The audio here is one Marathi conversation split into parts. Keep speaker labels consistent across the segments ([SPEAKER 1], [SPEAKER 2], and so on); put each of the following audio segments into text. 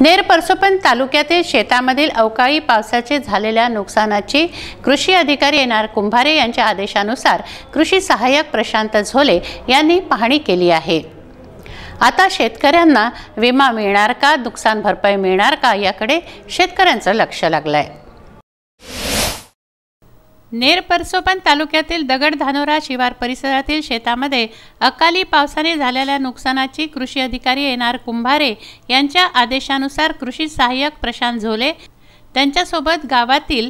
[SPEAKER 1] नेर परसोपण तालुक्यातील शेतामधील अवकाळी पावसाचे झालेल्या नुकसानाची कृषी अधिकारी एन.आर. कुंभारे यांच्या आदेशानुसार कृषी सहाय्यक प्रशांत झोले यांनी पाहणी केली आहे। आता शेतकऱ्यांना विमा मिळणार का, नुकसान भरपाई मिळणार का याकडे शेतकऱ्यांचं लक्ष लागलंय। नेर परसोपण तालुक्यातील दगड-धानोरा शिवार परिसरातील शेतामध्ये अकाली पावसाने झालेल्या नुकसानाची कृषी अधिकारी एन.आर. कुंभारे यांच्या आदेशानुसार कृषी सहाय्यक प्रशांत झोले त्यांच्यासोबत गावातील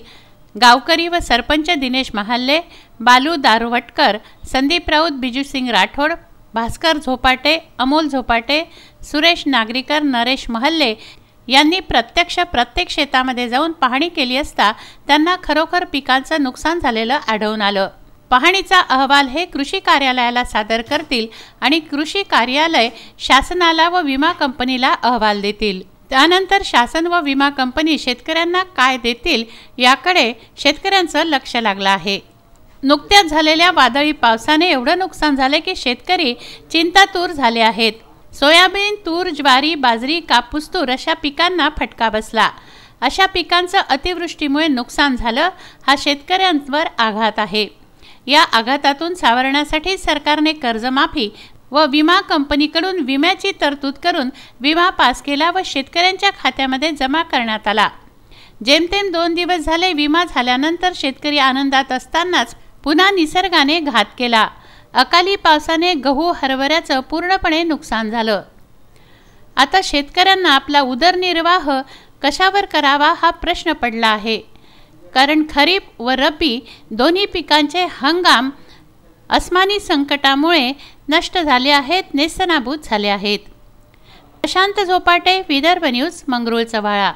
[SPEAKER 1] गावकरी व सरपंच दिनेश महाल्ले, बालू दारवटकर, संदीप राऊत, बिजूसिंग राठोड, भास्कर झोपाटे, अमोल झोपाटे, सुरेश नागरीकर, नरेश महल्ले यांनी प्रत्येक शेतामध्ये जाऊन पाहणी केली असता त्यांना खरोखर पिकांचं नुकसान झालेलं आढळून आलं। पाहणीचा अहवाल हे कृषी कार्यालयाला सादर करतील आणि कृषी कार्यालय शासनाला व विमा कंपनीला अहवाल देतील। त्यानंतर शासन व विमा कंपनी शेतकऱ्यांना काय देतील याकडे शेतकऱ्यांचं लक्ष लागलं आहे। नुकत्याच झालेल्या वादळी पावसाने एवढं नुकसान झाले की शेतकरी चिंतातूर झाले आहेत। सोयाबीन, तूर, ज्वारी, बाजरी, कापूस, तूर अशा पिकांना फटका बसला। अशा पिकांचं अतिवृष्टीमुळे नुकसान झालं हा शेतकऱ्यांवर आघात आहे। या आघातातून सावरण्यासाठी सरकारने कर्जमाफी व विमा कंपनीकडून विम्याची तरतूद करून विमा पास केला व शेतकऱ्यांच्या खात्यामध्ये जमा करण्यात आला। जेमतेम 2 दिवस झाले विमा झाल्यानंतर शेतकरी आनंदात असतानाच पुन्हा निसर्गाने घात केला। अकाली पावसाने गहू, हरभऱ्याचं पूर्णपणे नुकसान झालं। आता शेतकऱ्यांना आपला उदरनिर्वाह कशावर करावा हा प्रश्न पडला आहे, कारण खरीप व रब्बी दोन्ही पिकांचे हंगाम अस्मानी संकटामुळे नष्ट झाले आहेत, नेस्तनाबूत झाले आहेत। प्रशांत झोपाटे, विदर्भ न्यूज, मंगरुळ चव्हाळा।